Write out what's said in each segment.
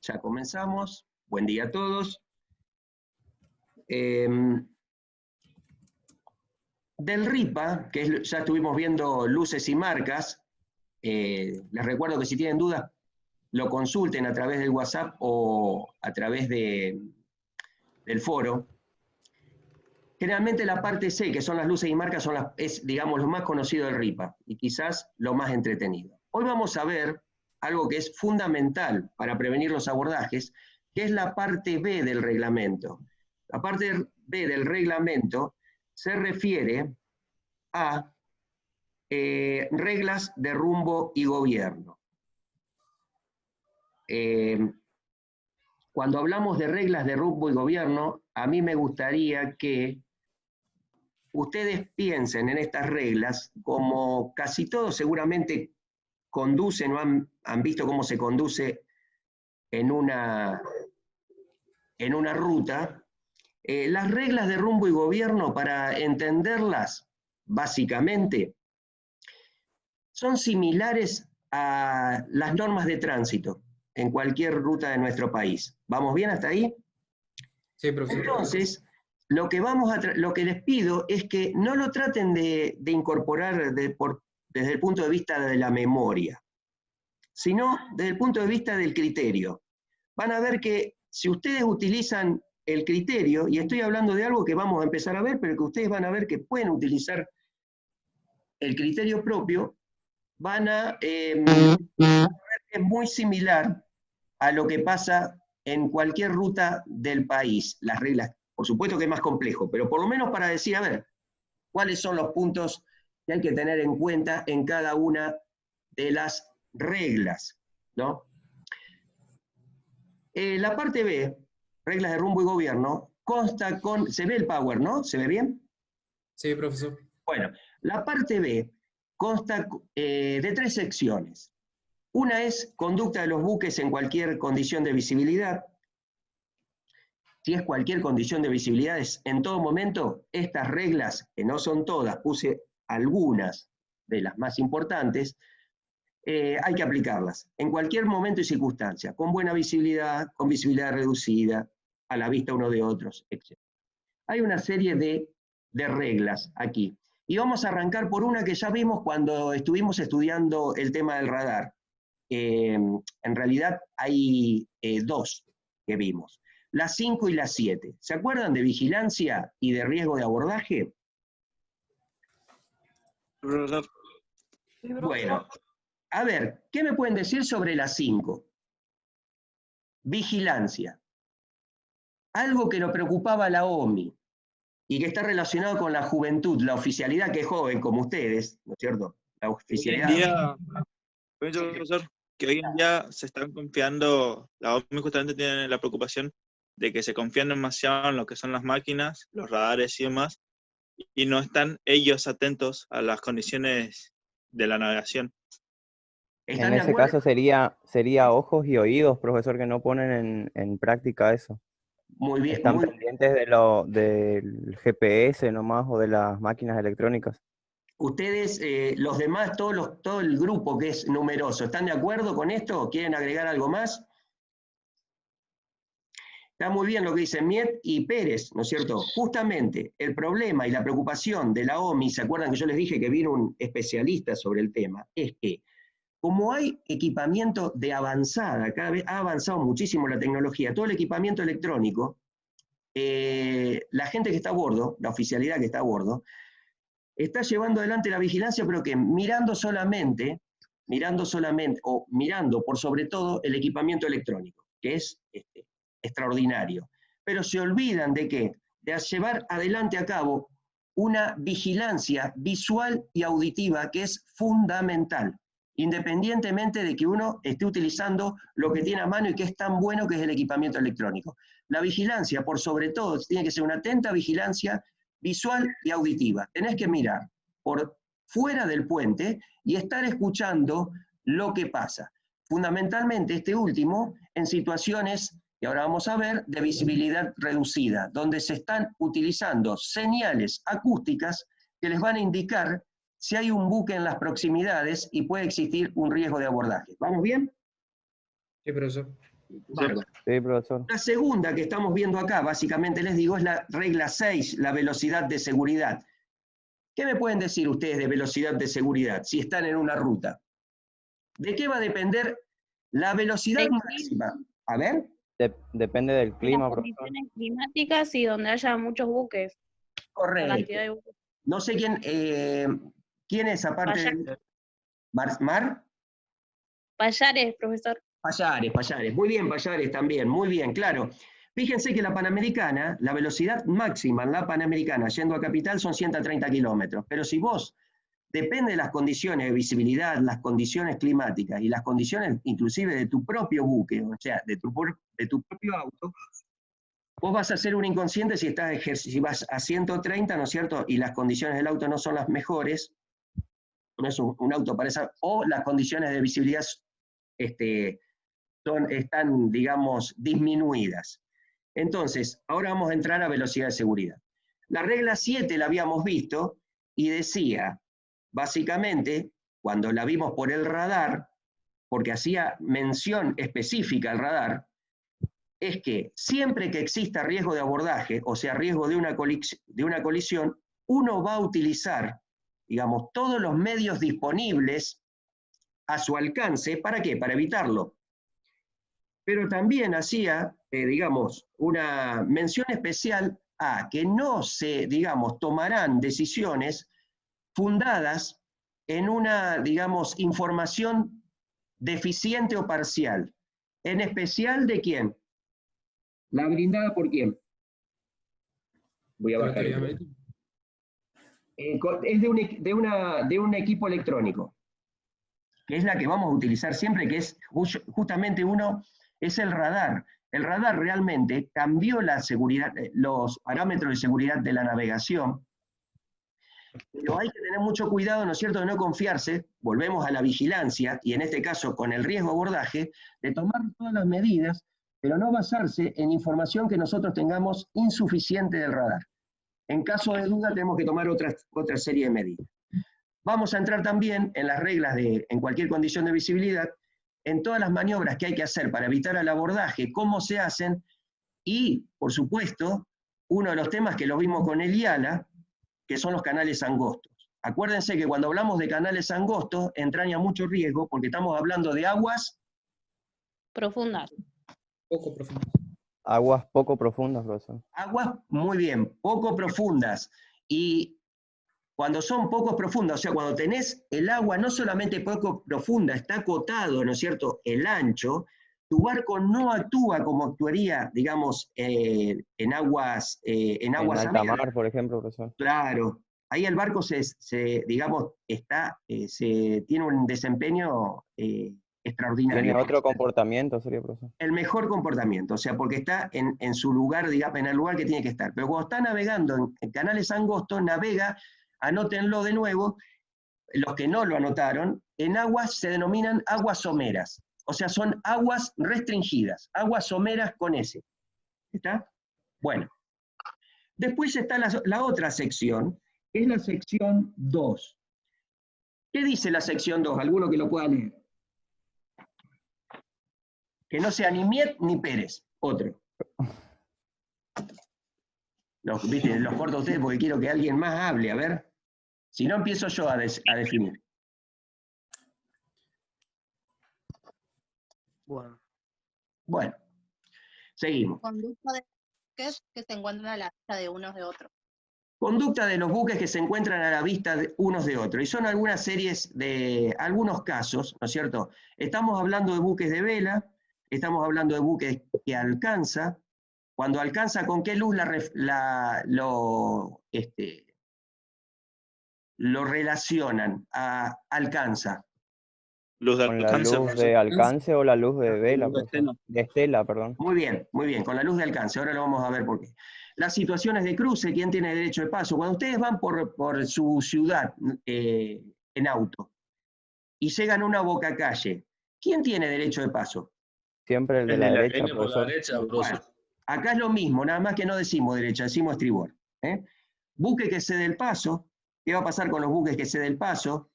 Ya comenzamos. Buen día a todos. Del RIPA, ya estuvimos viendo luces y marcas, les recuerdo que si tienen dudas, lo consulten a través del WhatsApp o a través del foro. Generalmente la parte C, que son las luces y marcas, es, digamos, lo más conocido del RIPA y quizás lo más entretenido. Hoy vamos a ver algo que es fundamental para prevenir los abordajes, que es la parte B del reglamento. La parte B del reglamento se refiere a reglas de rumbo y gobierno. Cuando hablamos de reglas de rumbo y gobierno, a mí me gustaría que ustedes piensen en estas reglas como casi todos seguramente conducen o han visto cómo se conduce en una ruta. Las reglas de rumbo y gobierno, para entenderlas básicamente, son similares a las normas de tránsito en cualquier ruta de nuestro país. ¿Vamos bien hasta ahí? Sí, profesor. Entonces, lo que les pido es que no lo traten de incorporar desde el punto de vista de la memoria, sino desde el punto de vista del criterio. Van a ver que si ustedes utilizan el criterio, y estoy hablando de algo que vamos a empezar a ver, pero que ustedes van a ver que pueden utilizar el criterio propio, van a ver que es muy similar a lo que pasa en cualquier ruta del país. Las reglas, por supuesto que es más complejo, pero por lo menos para decir, a ver, cuáles son los puntos que hay que tener en cuenta en cada una de las reglas, ¿no? La parte B, reglas de rumbo y gobierno, consta con, se ve el power, ¿no? ¿Se ve bien? Sí, profesor. Bueno, la parte B consta de 3 secciones. Una es conducta de los buques en cualquier condición de visibilidad. Si es cualquier condición de visibilidad, es en todo momento, estas reglas, que no son todas, puse algunas de las más importantes, hay que aplicarlas en cualquier momento y circunstancia, con buena visibilidad, con visibilidad reducida, a la vista uno de otros, etc. Hay una serie de reglas aquí. Y vamos a arrancar por una que ya vimos cuando estuvimos estudiando el tema del radar. En realidad hay 2 que vimos, la 5 y la 7. ¿Se acuerdan de vigilancia y de riesgo de abordaje? Profesor. Bueno, a ver, ¿qué me pueden decir sobre la 5? Vigilancia. Algo que lo preocupaba a la OMI y que está relacionado con la juventud, la oficialidad que es joven, como ustedes, ¿no es cierto? La oficialidad. Hoy en día, profesor, que hoy en día se están confiando, la OMI justamente tiene la preocupación de que se confían demasiado en lo que son las máquinas, los radares y demás, y no están ellos atentos a las condiciones de la navegación. En ese caso sería ojos y oídos, profesor, que no ponen en práctica eso. Muy bien. Están pendientes del GPS nomás o de las máquinas electrónicas. Ustedes, los demás, todo el grupo que es numeroso, ¿están de acuerdo con esto? ¿Quieren agregar algo más? Está muy bien lo que dicen Miet y Pérez, ¿no es cierto? Justamente el problema y la preocupación de la OMI, ¿se acuerdan que yo les dije que vino un especialista sobre el tema? Es que como hay equipamiento de avanzada, cada vez ha avanzado muchísimo la tecnología, todo el equipamiento electrónico, la gente que está a bordo, la oficialidad que está a bordo, está llevando adelante la vigilancia, pero que mirando solamente, o mirando por sobre todo el equipamiento electrónico, que es extraordinario. Pero se olvidan de qué, de llevar adelante a cabo una vigilancia visual y auditiva que es fundamental, independientemente de que uno esté utilizando lo que tiene a mano y que es tan bueno que es el equipamiento electrónico. La vigilancia, por sobre todo, tiene que ser una atenta vigilancia visual y auditiva. Tenés que mirar por fuera del puente y estar escuchando lo que pasa. Fundamentalmente este último en situaciones, que ahora vamos a ver, de visibilidad reducida, donde se están utilizando señales acústicas que les van a indicar si hay un buque en las proximidades y puede existir un riesgo de abordaje. ¿Vamos bien? Sí, profesor. Bárbaro. Sí, profesor. La segunda que estamos viendo acá, básicamente les digo, es la regla 6, la velocidad de seguridad. ¿Qué me pueden decir ustedes de velocidad de seguridad si están en una ruta? ¿De qué va a depender la velocidad máxima? A ver. Depende del Las clima, profesor. condiciones climáticas y donde haya muchos buques. La Correcto. cantidad de buques. No sé quién es aparte de Mar. Payares, profesor. Payares. Muy bien, Payares también. Muy bien, claro. Fíjense que la Panamericana, la velocidad máxima en la Panamericana yendo a Capital son 130 kilómetros. Pero si vos, depende de las condiciones de visibilidad, las condiciones climáticas y las condiciones inclusive de tu propio buque, o sea, de tu propio auto, vos vas a ser un inconsciente si vas a 130, ¿no es cierto? Y las condiciones del auto no son las mejores, no es un auto para esa, o las condiciones de visibilidad están, digamos, disminuidas. Entonces, ahora vamos a entrar a velocidad de seguridad. La regla 7 la habíamos visto y decía, básicamente, cuando la vimos por el radar, porque hacía mención específica al radar, es que siempre que exista riesgo de abordaje, o sea, riesgo de una colisión, uno va a utilizar, digamos, todos los medios disponibles a su alcance. ¿Para qué? Para evitarlo. Pero también hacía, digamos, una mención especial a que no se, digamos, tomarán decisiones fundadas en una, digamos, información deficiente o parcial. En especial, ¿de quién? ¿La brindada por quién? Voy a bajar. Es de un equipo electrónico, que es la que vamos a utilizar siempre, que es justamente es el radar. El radar realmente cambió la seguridad, los parámetros de seguridad de la navegación, pero hay que tener mucho cuidado, ¿no es cierto?, de no confiarse, volvemos a la vigilancia, y en este caso con el riesgo de abordaje, de tomar todas las medidas, pero no basarse en información que nosotros tengamos insuficiente del radar. En caso de duda tenemos que tomar otra serie de medidas. Vamos a entrar también en las reglas en cualquier condición de visibilidad, en todas las maniobras que hay que hacer para evitar el abordaje, cómo se hacen, y, por supuesto, uno de los temas que lo vimos con el IALA, que son los canales angostos. Acuérdense que cuando hablamos de canales angostos, entraña mucho riesgo, porque estamos hablando de aguas Profundas. Poco profundas. Aguas poco profundas, profesor. Aguas, muy bien, poco profundas. Y cuando son poco profundas, o sea, cuando tenés el agua no solamente poco profunda, está acotado, ¿no es cierto?, el ancho, tu barco no actúa como actuaría, digamos, en aguas En alta abiertas. mar, por ejemplo, profesor. Claro, ahí el barco digamos, tiene un desempeño extraordinario. Tiene otro comportamiento, sería, profesor. El mejor comportamiento, o sea, porque está en su lugar, digamos, en el lugar que tiene que estar. Pero cuando está navegando en canales angostos, navega, anótenlo de nuevo, los que no lo anotaron, en aguas se denominan aguas someras. O sea, son aguas restringidas, aguas someras con S. ¿Está? Bueno. Después está la otra sección, que es la sección 2. ¿Qué dice la sección 2? ¿Alguno que lo pueda leer? Que no sea ni Miet ni Pérez, otro. ¿Viste? Los corto a ustedes porque quiero que alguien más hable, a ver. Si no, empiezo yo a definir. Bueno, seguimos. Conducta de buques que se encuentran a la vista de unos de otros. Conducta de los buques que se encuentran a la vista de unos de otros. Y son algunas series de algunos casos, ¿no es cierto? Estamos hablando de buques de vela, estamos hablando de buques que alcanza. Cuando alcanza, ¿con qué luz lo relacionan? Alcanza. Luz de ¿Con la alcance. luz de alcance o la luz de vela, profesor? De estela, perdón. Muy bien, con la luz de alcance. Ahora lo vamos a ver por qué. Las situaciones de cruce, ¿quién tiene derecho de paso? Cuando ustedes van por su ciudad en auto y llegan a una bocacalle, ¿quién tiene derecho de paso? Siempre el de la derecha, Viene por la profesor. derecha, profesor. Bueno, acá es lo mismo, nada más que no decimos derecha, decimos estribor. Buque que cede el paso, ¿qué va a pasar con los buques que cede el paso?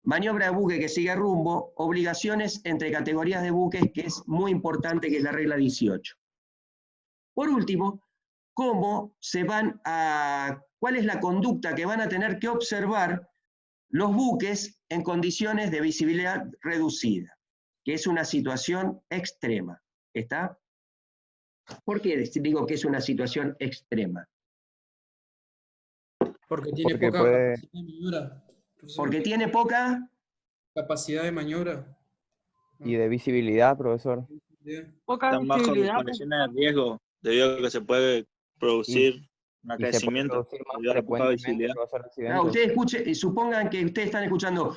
maniobra de buque que sigue rumbo, obligaciones entre categorías de buques, que es muy importante, que es la regla 18. Por último, ¿cuál es la conducta que van a tener que observar los buques en condiciones de visibilidad reducida? Que es una situación extrema. ¿Está? ¿Por qué digo que es una situación extrema? Porque tiene Porque poca puede, capacidad de maniobra, profesor. Porque tiene poca Capacidad de maniobra. y de visibilidad, profesor. Bien. Poca Están bajo visibilidad. condiciones de riesgo, debido a que se puede producir un Y se puede acrecimiento producir más debido a la poca frecuentemente, visibilidad. profesor, Claro, accidentes. ustedes escuchen, supongan que ustedes están escuchando.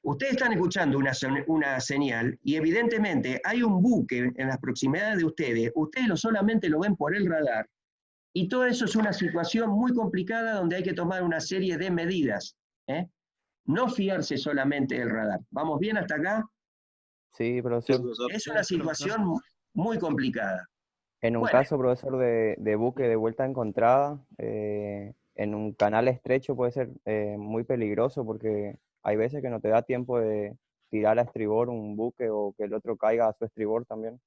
Ustedes están escuchando una señal y evidentemente hay un buque en las proximidades de ustedes solamente lo ven por el radar, y todo eso es una situación muy complicada donde hay que tomar una serie de medidas. No fiarse solamente del radar. ¿Vamos bien hasta acá? Sí, Sí, profesor. profesor. Es una situación muy complicada. En un Bueno. caso, profesor, de buque de vuelta encontrada, en un canal estrecho puede ser muy peligroso porque hay veces que no te da tiempo de tirar a estribor un buque o que el otro caiga a su estribor también.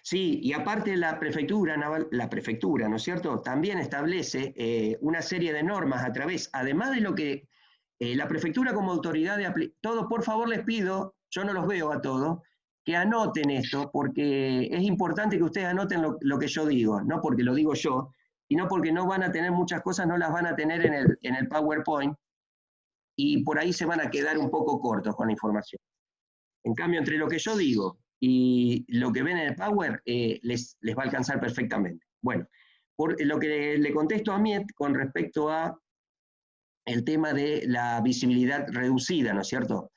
Sí, y aparte la prefectura naval, ¿no es cierto?, también establece una serie de normas además de lo que la prefectura como autoridad de todo, por favor les pido, yo no los veo a todos, que anoten esto, porque es importante que ustedes anoten lo que yo digo, no porque lo digo yo, sino porque no van a tener muchas cosas, no las van a tener en el PowerPoint, y por ahí se van a quedar un poco cortos con la información. En cambio, entre lo que yo digo y lo que ven en el Power, les va a alcanzar perfectamente. Bueno, por lo que le contesto a Miet con respecto a el tema de la visibilidad reducida, ¿no es cierto?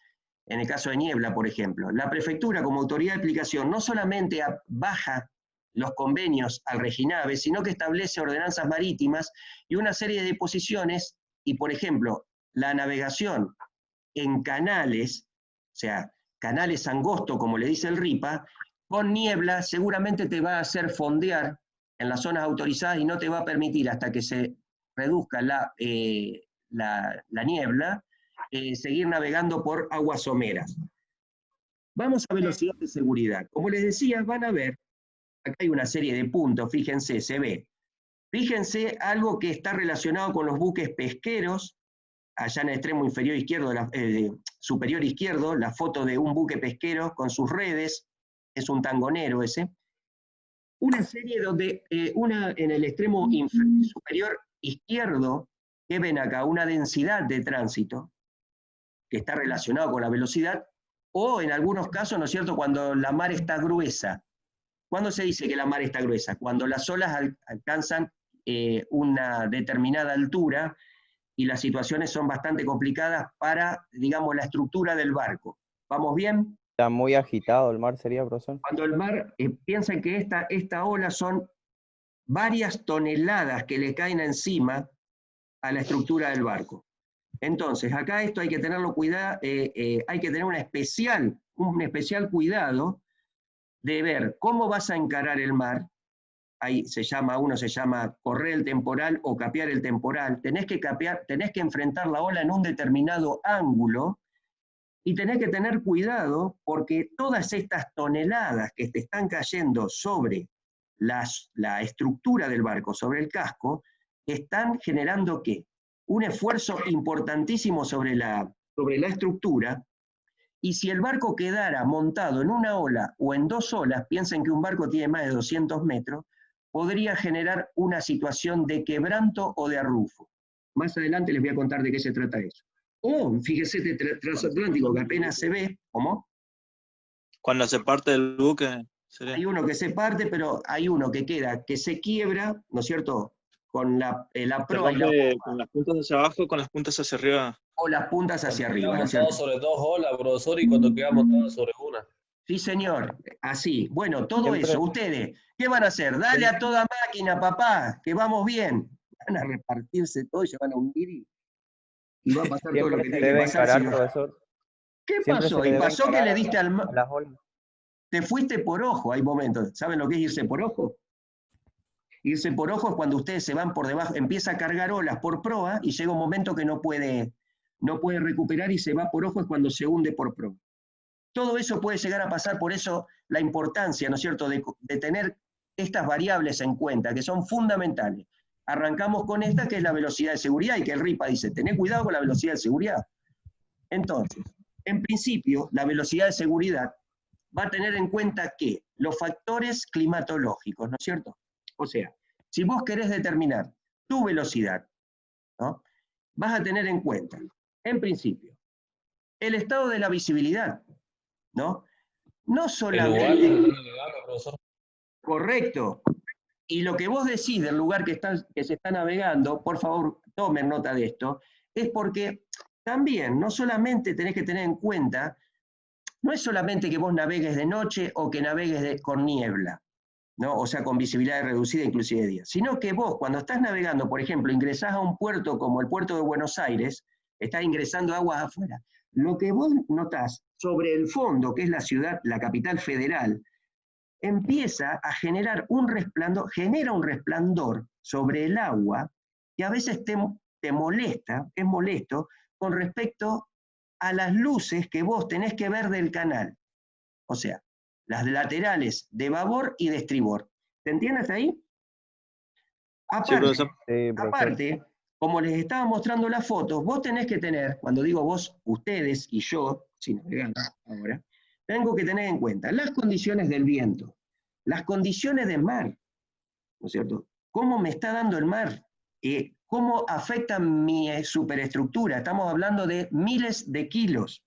En el caso de niebla, por ejemplo. La prefectura, como autoridad de aplicación, no solamente baja los convenios al Reginave, sino que establece ordenanzas marítimas y una serie de disposiciones, y por ejemplo, la navegación en canales, o sea, canales angostos, como le dice el RIPA, con niebla seguramente te va a hacer fondear en las zonas autorizadas y no te va a permitir, hasta que se reduzca la niebla, seguir navegando por aguas someras. Vamos a velocidad de seguridad. Como les decía, van a ver, acá hay una serie de puntos, fíjense, se ve. Fíjense algo que está relacionado con los buques pesqueros, allá en el extremo inferior izquierdo, superior izquierdo, la foto de un buque pesquero con sus redes, es un tangonero ese. Una serie donde, en el extremo superior izquierdo, que ven acá, una densidad de tránsito, que está relacionado con la velocidad, o en algunos casos, ¿no es cierto?, cuando la mar está gruesa. ¿Cuándo se dice que la mar está gruesa? Cuando las olas alcanzan una determinada altura, y las situaciones son bastante complicadas para, digamos, la estructura del barco. ¿Vamos bien? Está muy agitado el mar, sería, profesor. Cuando el mar, piensen que esta ola son varias toneladas que le caen encima a la estructura del barco. Entonces, acá esto hay que tenerlo cuidado, hay que tener un especial cuidado de ver cómo vas a encarar el mar. Ahí uno se llama correr el temporal o capear el temporal. Tenés que enfrentar la ola en un determinado ángulo y tenés que tener cuidado porque todas estas toneladas que te están cayendo sobre la estructura del barco, sobre el casco, están generando ¿qué? Un esfuerzo importantísimo sobre la estructura. Y si el barco quedara montado en una ola o en dos olas, piensen que un barco tiene más de 200 metros, podría generar una situación de quebranto o de arrufo. Más adelante les voy a contar de qué se trata eso. O, fíjese, este transatlántico que apenas se ve, ¿cómo? Cuando se parte del buque, sería. Hay uno que se parte, pero hay uno que queda, que se quiebra, ¿no es cierto?, con la Se proa y la rompe popa, con las puntas hacia abajo, con las puntas hacia arriba. o las puntas hacia arriba, ¿no es Queda cierto? montado sobre dos olas, profesor, y cuando queda montado sobre una. Sí, señor, así. Bueno, todo Siempre- eso, ustedes, ¿qué van a hacer? Dale a toda máquina, papá, que vamos bien. Van a repartirse todo y se van a hundir y va a pasar todo lo Siempre que se tiene que debe pasar. encarar, Si no- profesor. ¿Qué Siempre se pasó? le Y debe pasó que encarar le diste a las olas. te fuiste por ojo, hay momentos. ¿Saben lo que es irse por ojo? Irse por ojo es cuando ustedes se van por debajo, empieza a cargar olas por proa y llega un momento que no puede recuperar y se va por ojo, es cuando se hunde por proa. Todo eso puede llegar a pasar, por eso la importancia, ¿no es cierto?, de tener estas variables en cuenta, que son fundamentales. Arrancamos con esta, que es la velocidad de seguridad, y que el RIPA dice, tené cuidado con la velocidad de seguridad. Entonces, en principio, la velocidad de seguridad va a tener en cuenta que los factores climatológicos, ¿no es cierto? O sea, si vos querés determinar tu velocidad, ¿no?, vas a tener en cuenta, en principio, el estado de la visibilidad, ¿no? No El lugar solamente... donde está navegando, profesor. Correcto. Y lo que vos decís del lugar que se está navegando, por favor, tomen nota de esto, es porque también no solamente tenés que tener en cuenta, no es solamente que vos navegues de noche o que navegues con niebla, ¿no? O sea, con visibilidad reducida inclusive de día, sino que vos cuando estás navegando, por ejemplo, ingresás a un puerto como el puerto de Buenos Aires, estás ingresando aguas afuera. Lo que vos notás sobre el fondo, que es la ciudad, la capital federal, empieza a generar genera un resplandor sobre el agua que a veces te molesta, es molesto, con respecto a las luces que vos tenés que ver del canal. O sea, las laterales de babor y de estribor. ¿Te entiendes ahí? Sí, profesor. Aparte, como les estaba mostrando las fotos, vos tenés que tener, cuando digo vos, ustedes y yo, si navegan ahora, tengo que tener en cuenta las condiciones del viento, las condiciones del mar, ¿no es cierto? ¿Cómo me está dando el mar? ¿Cómo afecta mi superestructura? Estamos hablando de miles de kilos.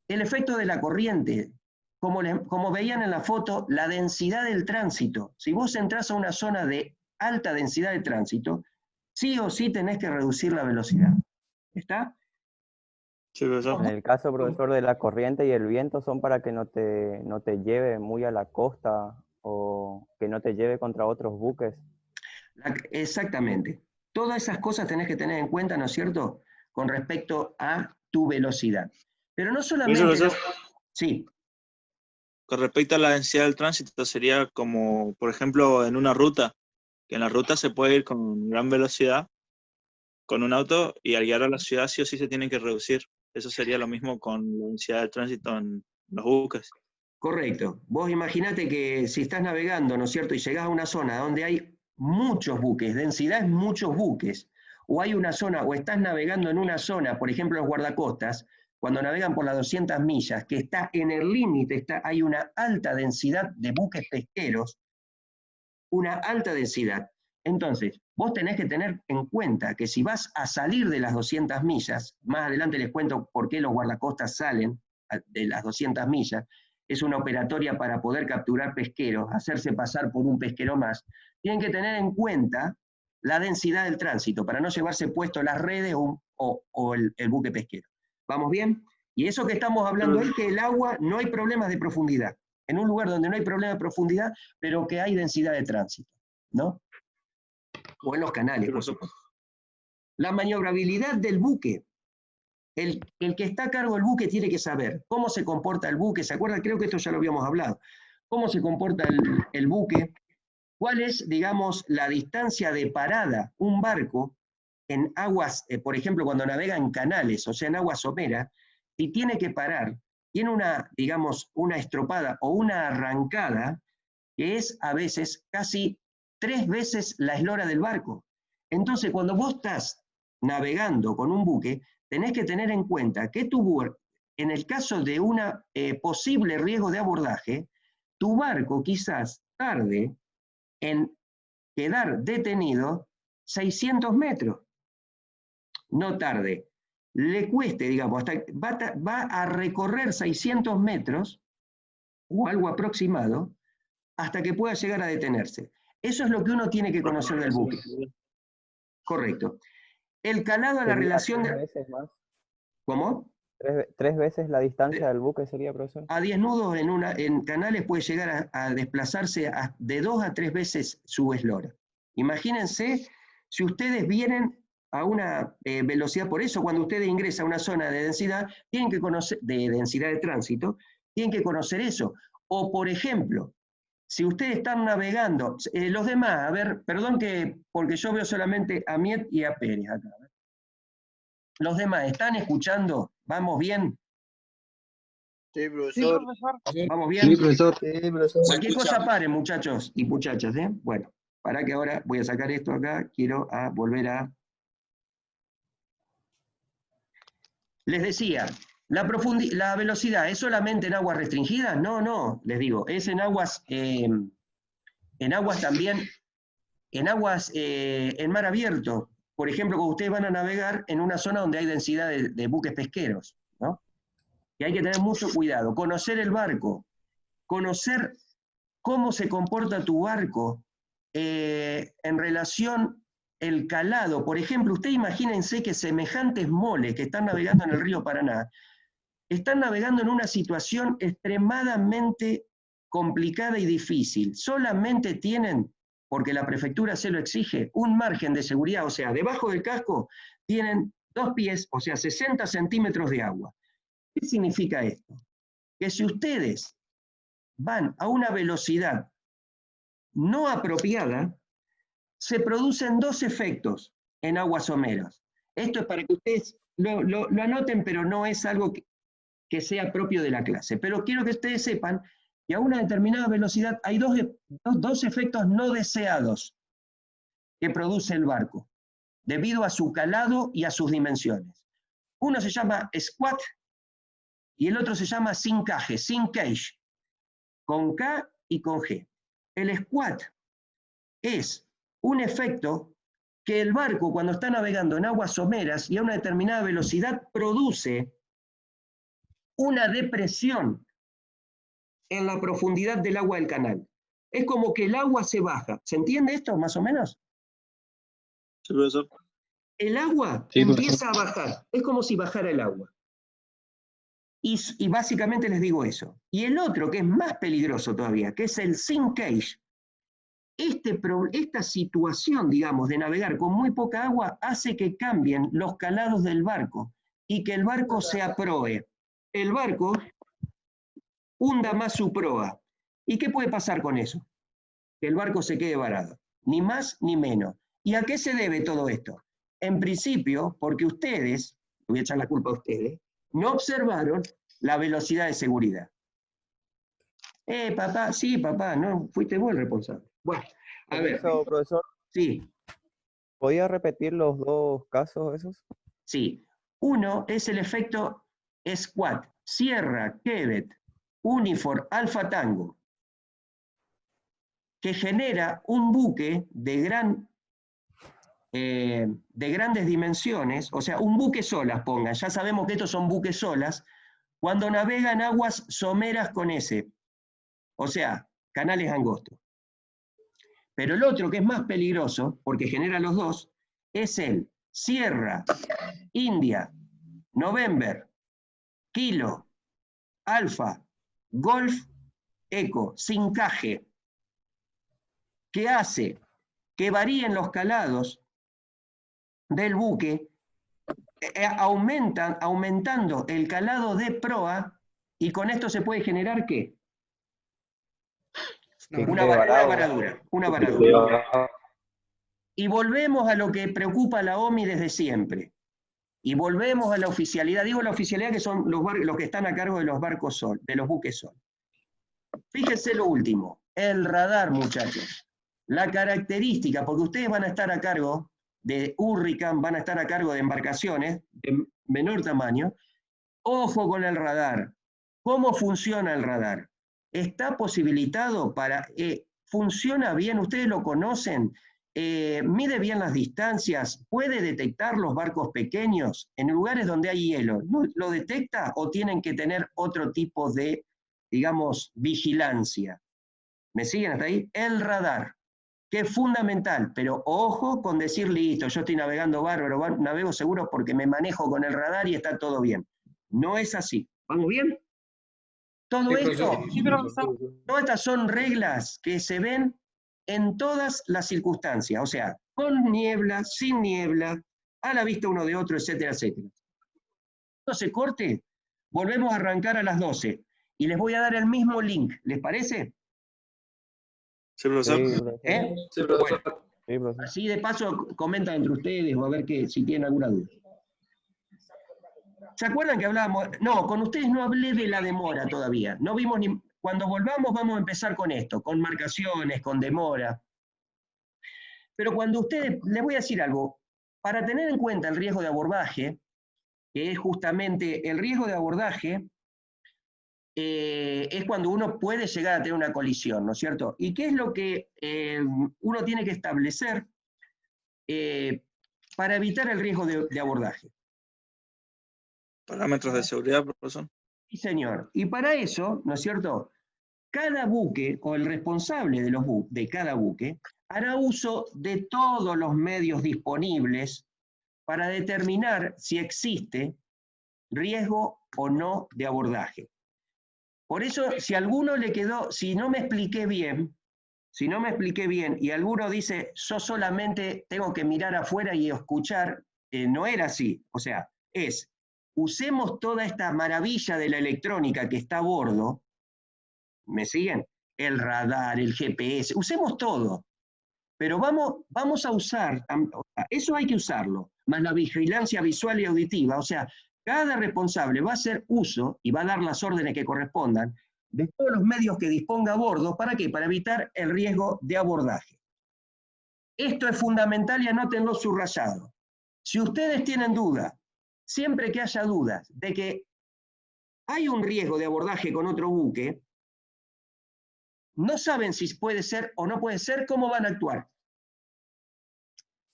El efecto de la corriente, como veían en la foto, la densidad del tránsito. Si vos entrás a una zona de alta densidad de tránsito, sí o sí tenés que reducir la velocidad. ¿Está? Sí, profesor. En el caso, profesor, de la corriente y el viento son para que no te lleve muy a la costa o que no te lleve contra otros buques. Exactamente. Todas esas cosas tenés que tener en cuenta, ¿no es cierto?, con respecto a tu velocidad. Pero no solamente... profesor. Sí. Con respecto a la densidad del tránsito, sería como, por ejemplo, en una ruta, que en la ruta se puede ir con gran velocidad con un auto y al llegar a la ciudad sí o sí se tiene que reducir. Eso sería lo mismo con la densidad del tránsito en los buques. Correcto. Vos imaginate que si estás navegando, ¿no es cierto?, y llegás a una zona donde hay muchos buques, densidad es muchos buques, o hay una zona, o estás navegando en una zona, por ejemplo los guardacostas, cuando navegan por las 200 millas, que está en el límite, hay una alta densidad de buques pesqueros, una alta densidad. Entonces, vos tenés que tener en cuenta que si vas a salir de las 200 millas, más adelante les cuento por qué los guardacostas salen de las 200 millas, es una operatoria para poder capturar pesqueros, hacerse pasar por un pesquero más, tienen que tener en cuenta la densidad del tránsito, para no llevarse puesto las redes o el buque pesquero. ¿Vamos bien? Y eso que estamos hablando es que el agua no hay problemas de profundidad. En un lugar donde no hay problema de profundidad, pero que hay densidad de tránsito, ¿no? O en los canales, por supuesto. La maniobrabilidad del buque. El que está a cargo del buque tiene que saber cómo se comporta el buque. ¿Se acuerdan? Creo que esto ya lo habíamos hablado. ¿Cómo se comporta el buque? ¿Cuál es, digamos, la distancia de parada? Un barco en aguas, por ejemplo, cuando navega en canales, o sea, en aguas someras, si tiene que parar, tiene una, digamos, una estropada o una arrancada que es a veces casi 3 veces la eslora del barco. Entonces, cuando vos estás navegando con un buque, tenés que tener en cuenta que en el caso de un posible riesgo de abordaje, tu barco quizás tarde en quedar detenido 600 metros. No tarde. Le cueste, digamos, va a recorrer 600 metros o algo aproximado hasta que pueda llegar a detenerse. Eso es lo que uno tiene que conocer del buque. Correcto. El calado a la relación... 3 veces más. ¿Cómo? 3 veces la distancia del buque sería, profesor. A 10 nudos en canales puede llegar a desplazarse de 2 a 3 veces su eslora. Imagínense si ustedes vienen a una velocidad, por eso cuando ustedes ingresan a una zona de densidad, tienen que conocer, de densidad de tránsito, tienen que conocer eso. O por ejemplo, si ustedes están navegando, los demás, a ver, perdón porque yo veo solamente a Miet y a Pérez acá. Los demás, ¿están escuchando? ¿Vamos bien? Sí, profesor. ¿Vamos bien? Sí, profesor. Sí, profesor. Cualquier cosa paren, muchachos y muchachas, ¿eh? Bueno, para que ahora voy a sacar esto acá, quiero volver a... Les decía, la velocidad es solamente en aguas restringidas, no, les digo, es en aguas también, en aguas en mar abierto. Por ejemplo, cuando ustedes van a navegar en una zona donde hay densidad de buques pesqueros, ¿no? Y hay que tener mucho cuidado, conocer el barco, conocer cómo se comporta tu barco en relación el calado. Por ejemplo, ustedes imagínense que semejantes moles que están navegando en el río Paraná, están navegando en una situación extremadamente complicada y difícil. Solamente tienen, porque la prefectura se lo exige, un margen de seguridad, o sea, debajo del casco tienen 2 pies, o sea, 60 centímetros de agua. ¿Qué significa esto? Que si ustedes van a una velocidad no apropiada, se producen 2 efectos en aguas someras. Esto es para que ustedes lo anoten, pero no es algo que sea propio de la clase. Pero quiero que ustedes sepan que a una determinada velocidad hay dos efectos no deseados que produce el barco, debido a su calado y a sus dimensiones. Uno se llama squat y el otro se llama sincaje, con K y con G. El squat es un efecto que el barco, cuando está navegando en aguas someras y a una determinada velocidad, produce una depresión en la profundidad del agua del canal. Es como que el agua se baja. ¿Se entiende esto más o menos? Sí, profesor. El agua Sí, empieza a bajar. Es como si bajara el agua. Y básicamente les digo eso. Y el otro, que es más peligroso todavía, que es el sinkage. Esta situación, digamos, de navegar con muy poca agua hace que cambien los calados del barco y que el barco se aproe. El barco hunda más su proa. ¿Y qué puede pasar con eso? Que el barco se quede varado. Ni más ni menos. ¿Y a qué se debe todo esto? En principio, porque ustedes, voy a echar la culpa a ustedes, no observaron la velocidad de seguridad. Papá, sí, papá, no, fuiste vos el responsable. Bueno, a ver, Permiso, profesor, sí, ¿podía repetir los 2 casos esos? sí. Uno es el efecto squat, Sierra, Quebec, Unifor, Alfa Tango, que genera un buque de grandes dimensiones, o sea, un buque solas, pongan, ya sabemos que estos son buques solas, cuando navegan aguas someras con S, o sea, canales angostos. Pero el otro, que es más peligroso, porque genera los dos, es el Sierra, India, November, Kilo, Alfa, Golf, Eco, sincaje, que hace que varíen los calados del buque, aumentando el calado de proa, y con esto se puede generar ¿qué? Una varadura. Y volvemos a lo que preocupa a la OMI desde siempre. Y volvemos a la oficialidad. Digo la oficialidad que son los que están a cargo de los barcos sol, de los buques sol. Fíjense lo último, el radar, muchachos. La característica, porque ustedes van a estar a cargo de Hurricane, van a estar a cargo de embarcaciones de menor tamaño. Ojo con el radar. ¿Cómo funciona el radar? Está posibilitado para... funciona bien, ustedes lo conocen, mide bien las distancias, puede detectar los barcos pequeños en lugares donde hay hielo. ¿No lo detecta o tienen que tener otro tipo de, digamos, vigilancia? ¿Me siguen hasta ahí? El radar, que es fundamental, pero ojo con decir, listo, yo estoy navegando bárbaro, navego seguro porque me manejo con el radar y está todo bien. No es así. ¿Vamos bien? Todo esto, todas estas son reglas que se ven en todas las circunstancias, o sea, con niebla, sin niebla, a la vista uno de otro, etcétera, etcétera. Cuando se corte, volvemos a arrancar a las 12 y les voy a dar el mismo link, ¿les parece? Sí, profesor. Sí, profesor. ¿Eh? Sí, profesor. Sí, profesor. Así de paso comentan entre ustedes o a ver si tienen alguna duda. ¿Se acuerdan que hablábamos? No, con ustedes no hablé de la demora todavía. No vimos ni. Cuando volvamos vamos a empezar con esto, con marcaciones, con demora. Pero cuando ustedes, les voy a decir algo, para tener en cuenta el riesgo de abordaje, que es justamente el riesgo de abordaje, es cuando uno puede llegar a tener una colisión, ¿no es cierto? ¿Y qué es lo que uno tiene que establecer para evitar el riesgo de abordaje? Parámetros de seguridad, profesor. Sí, señor. Y para eso, ¿no es cierto? Cada buque o el responsable de cada buque hará uso de todos los medios disponibles para determinar si existe riesgo o no de abordaje. Por eso, si a alguno le quedó, si no me expliqué bien y alguno dice, yo solamente tengo que mirar afuera y escuchar, no era así. O sea, usemos toda esta maravilla de la electrónica que está a bordo, ¿me siguen? El radar, el GPS, usemos todo. Pero vamos a usar, eso hay que usarlo, más la vigilancia visual y auditiva, o sea, cada responsable va a hacer uso y va a dar las órdenes que correspondan de todos los medios que disponga a bordo, ¿para qué? Para evitar el riesgo de abordaje. Esto es fundamental y anótenlo subrayado. Si ustedes tienen duda, siempre que haya dudas de que hay un riesgo de abordaje con otro buque, no saben si puede ser o no puede ser, ¿cómo van a actuar?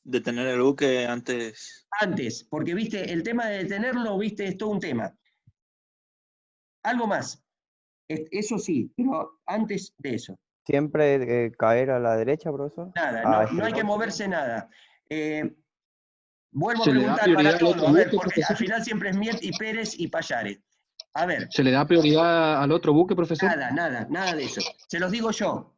Detener el buque antes. Antes, porque viste, el tema de detenerlo, viste, es todo un tema. Algo más, eso sí, pero antes de eso. Siempre caer a la derecha, profesor. Nada, no hay que moverse nada. Vuelvo a ¿Se le da preguntar prioridad para al todos, otro a ver, buque, porque profesor? al final siempre es Miet y Pérez y Payares. A ver, ¿Se le da prioridad al otro buque, profesor? nada de eso. Se los digo yo.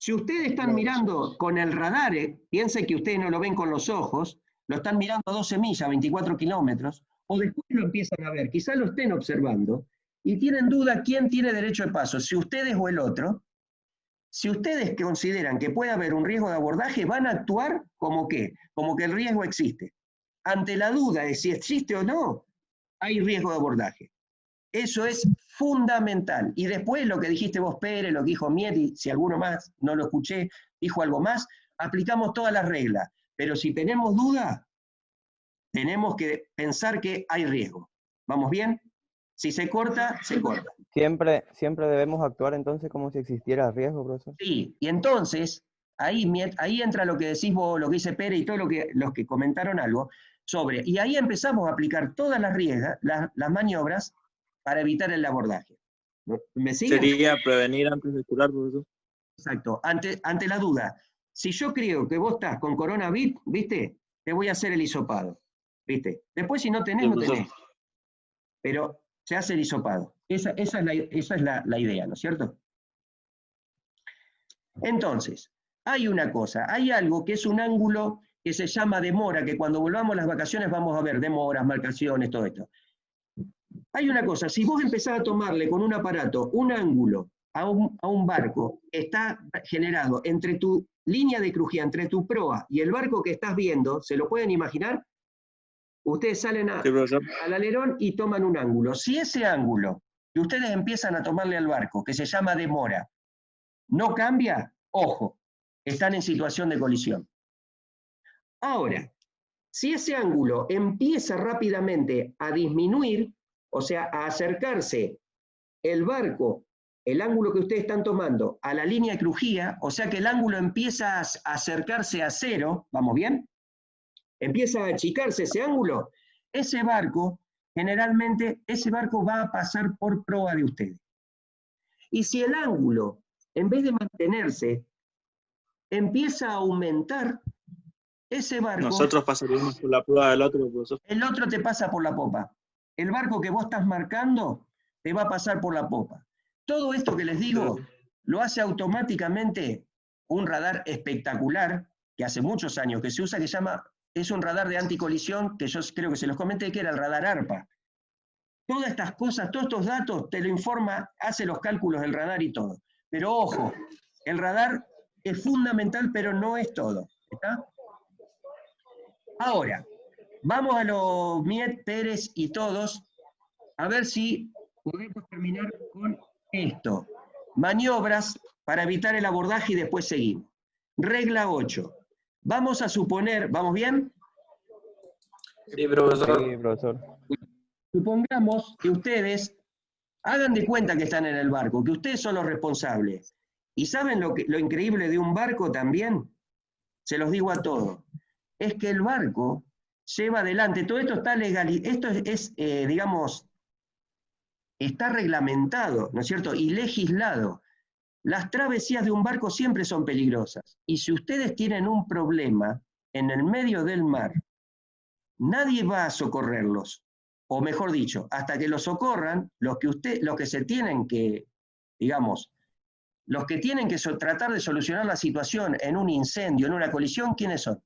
Si ustedes están mirando con el radar, piensen que ustedes no lo ven con los ojos, lo están mirando a 12 millas, 24 kilómetros, o después lo empiezan a ver, quizás lo estén observando, y tienen duda quién tiene derecho de paso, si ustedes o el otro. Si ustedes consideran que puede haber un riesgo de abordaje, van a actuar como ¿qué? Como que el riesgo existe. Ante la duda de si existe o no, hay riesgo de abordaje. Eso es fundamental. Y después lo que dijiste vos, Pérez, lo que dijo Mieti, si alguno más, no lo escuché, dijo algo más, aplicamos todas las reglas. Pero si tenemos duda, tenemos que pensar que hay riesgo. ¿Vamos bien? Si se corta, se corta. Siempre debemos actuar entonces como si existiera riesgo, profesor. Sí, y entonces, ahí entra lo que decís vos, lo que dice Pérez y todos los que comentaron algo sobre, y ahí empezamos a aplicar todas las maniobras para evitar el abordaje. ¿Me siguen? Sería prevenir antes de curar, profesor. Exacto, ante la duda. Si yo creo que vos estás con coronavirus, ¿viste? Te voy a hacer el hisopado, ¿viste? Después si no tenés, no tenés. Pero se hace el hisopado. Esa es la idea, ¿no es cierto? Entonces, hay una cosa, hay algo que es un ángulo que se llama demora, que cuando volvamos a las vacaciones vamos a ver demoras, marcaciones, todo esto. Hay una cosa, si vos empezás a tomarle con un aparato un ángulo a un barco que está generado entre tu línea de crujía, entre tu proa y el barco que estás viendo, ¿se lo pueden imaginar? Ustedes salen al alerón y toman un ángulo. Si ese ángulo que ustedes empiezan a tomarle al barco, que se llama demora, no cambia, ojo, están en situación de colisión. Ahora, si ese ángulo empieza rápidamente a disminuir, o sea, a acercarse el barco, el ángulo que ustedes están tomando, a la línea de crujía, o sea que el ángulo empieza a acercarse a cero, ¿vamos bien? Empieza a achicarse ese ángulo, ese barco, generalmente, ese barco va a pasar por proa de ustedes. Y si el ángulo, en vez de mantenerse, empieza a aumentar, ese barco... Nosotros pasaríamos por la prueba del otro, profesor. El otro te pasa por la popa. El barco que vos estás marcando te va a pasar por la popa. Todo esto que les digo lo hace automáticamente un radar espectacular que hace muchos años que se usa, que se llama, es un radar de anticolisión, que yo creo que se los comenté, que era el radar ARPA. Todas estas cosas, todos estos datos te lo informa, hace los cálculos del radar y todo. Pero ojo, el radar es fundamental, pero no es todo. ¿Está? Ahora, vamos a los Miet, Pérez y todos, a ver si podemos terminar con esto. Maniobras para evitar el abordaje y después seguimos. Regla 8. Vamos a suponer, ¿vamos bien? Sí, profesor. Sí, profesor. Supongamos que ustedes hagan de cuenta que están en el barco, que ustedes son los responsables. ¿Y saben lo increíble de un barco también? Se los digo a todos. Es que el barco lleva adelante, todo esto está esto es digamos, está reglamentado, ¿no es cierto? Y legislado. Las travesías de un barco siempre son peligrosas. Y si ustedes tienen un problema en el medio del mar, nadie va a socorrerlos. O mejor dicho, hasta que los socorran, los que se tienen que, digamos, los que tienen que tratar de solucionar la situación en un incendio, en una colisión, ¿quiénes son?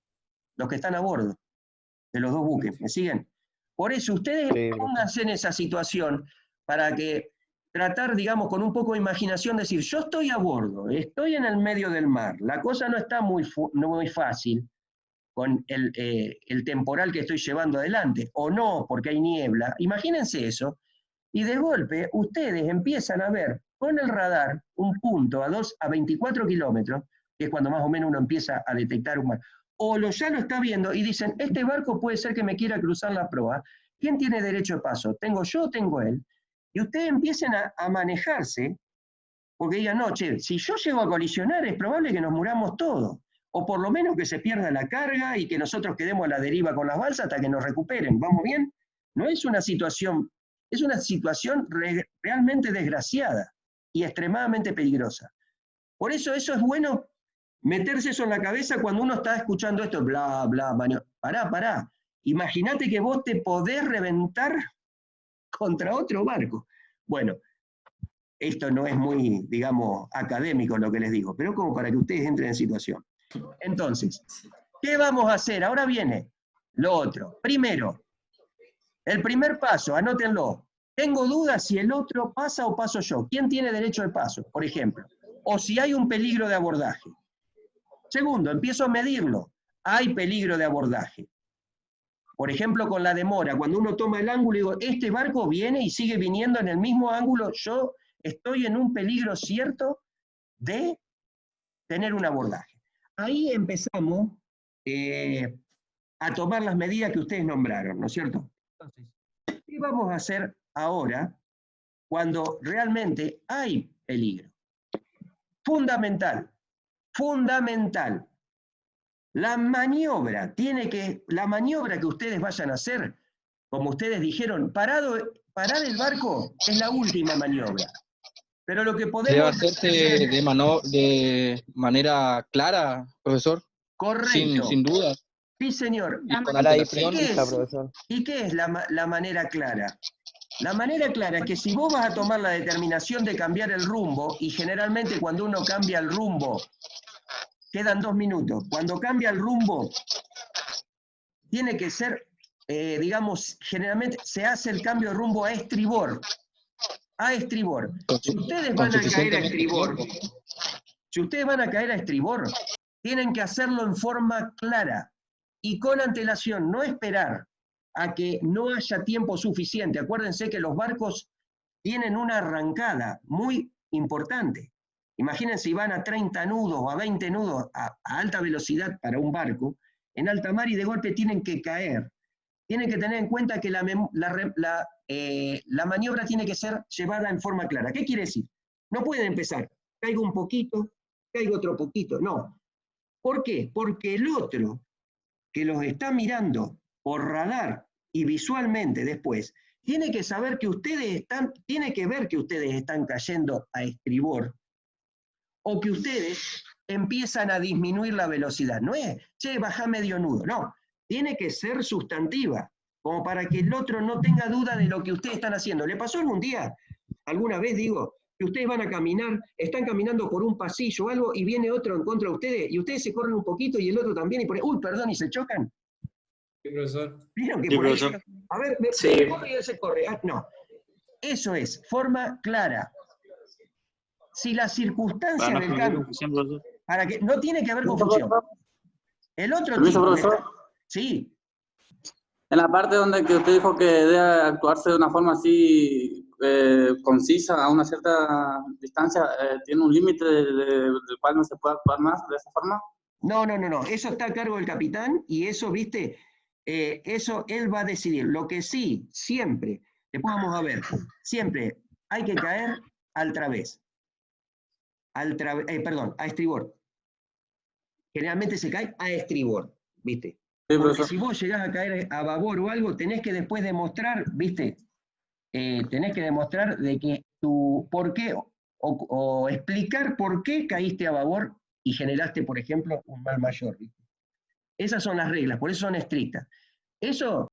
Los que están a bordo de los dos buques. ¿Me siguen? Por eso ustedes pónganse en esa situación para que tratar, digamos, con un poco de imaginación, decir, yo estoy a bordo, estoy en el medio del mar, la cosa no está muy fácil con el temporal que estoy llevando adelante, o no, porque hay niebla. Imagínense eso, y de golpe ustedes empiezan a ver con el radar un punto a 24 kilómetros, que es cuando más o menos uno empieza a detectar un mar, o ya lo está viendo y dicen, este barco puede ser que me quiera cruzar la proa, ¿quién tiene derecho de paso? ¿Tengo yo o tengo él? Y ustedes empiecen a manejarse, porque digan, no, che, si yo llego a colisionar es probable que nos muramos todos, o por lo menos que se pierda la carga y que nosotros quedemos a la deriva con las balsas hasta que nos recuperen. ¿Vamos bien? No es una situación, es una situación realmente desgraciada y extremadamente peligrosa. Por eso es bueno meterse eso en la cabeza cuando uno está escuchando esto, bla, bla, pará. Imagínate que vos te podés reventar contra otro barco. Bueno, esto no es muy, digamos, académico lo que les digo, pero como para que ustedes entren en situación. Entonces, ¿qué vamos a hacer? Ahora viene lo otro. Primero, el primer paso, anótenlo. Tengo dudas si el otro pasa o paso yo. ¿Quién tiene derecho de paso, por ejemplo? O si hay un peligro de abordaje. Segundo, empiezo a medirlo. Hay peligro de abordaje. Por ejemplo, con la demora, cuando uno toma el ángulo y digo, este barco viene y sigue viniendo en el mismo ángulo, yo estoy en un peligro cierto de tener un abordaje. Ahí empezamos a tomar las medidas que ustedes nombraron, ¿no es cierto? Entonces, ¿qué vamos a hacer ahora cuando realmente hay peligro? Fundamental. La maniobra que ustedes vayan a hacer, como ustedes dijeron, parar el barco es la última maniobra. Pero lo que ¿Se podemos debe hacerse de manera clara, profesor? correcto. Sin dudas. Sí, señor. Y con Para ahí antelación. precisa, profesor. ¿Y qué es la manera clara? La manera clara es que si vos vas a tomar la determinación de cambiar el rumbo, y generalmente cuando uno cambia el rumbo, quedan 2 minutos, cuando cambia el rumbo, tiene que ser, digamos, generalmente se hace el cambio de rumbo a estribor. A estribor. Si ustedes van a caer a estribor, tienen que hacerlo en forma clara y con antelación, no esperar a que no haya tiempo suficiente. Acuérdense que los barcos tienen una arrancada muy importante. Imagínense si van a 30 nudos o a 20 nudos a alta velocidad para un barco, en alta mar y de golpe tienen que caer. Tienen que tener en cuenta que la maniobra tiene que ser llevada en forma clara. ¿Qué quiere decir? No pueden empezar, caigo un poquito, caigo otro poquito, no. ¿Por qué? Porque el otro que los está mirando por radar y visualmente después, tiene que saber que tiene que ver que ustedes están cayendo a estribor o que ustedes empiezan a disminuir la velocidad. No es, che, bajá medio nudo, no. Tiene que ser sustantiva, como para que el otro no tenga duda de lo que ustedes están haciendo. ¿Le pasó algún día, alguna vez digo, que ustedes van a caminar, están caminando por un pasillo o algo y viene otro en contra de ustedes y ustedes se corren un poquito y el otro también y ponen, uy, perdón, y se chocan? Sí, profesor. ¿Vieron que Sí, por ahí, profesor. a ver, Sí. me corre y él se corre? Ah, no. Eso es, forma clara. Si las circunstancias Para no del generar cambio... confusión, profesor. para que no tiene que haber confusión. El otro Permiso, tipo, profesor. sí, En la parte donde que usted dijo que debe actuarse de una forma así concisa a una cierta distancia, ¿tiene un límite del cual no se puede actuar más de esa forma? no, eso está a cargo del capitán y eso, viste, eso él va a decidir. Lo que sí, siempre, después vamos a ver, siempre hay que caer al través, perdón, a estribor. Generalmente se cae a estribor, viste. Sí, Porque profesor. si vos llegás a caer a babor o algo, tenés que después demostrar, viste, tenés que demostrar de que tu, por qué, o explicar por qué caíste a babor y generaste, por ejemplo, un mal mayor, ¿viste? Esas son las reglas, por eso son estrictas. Eso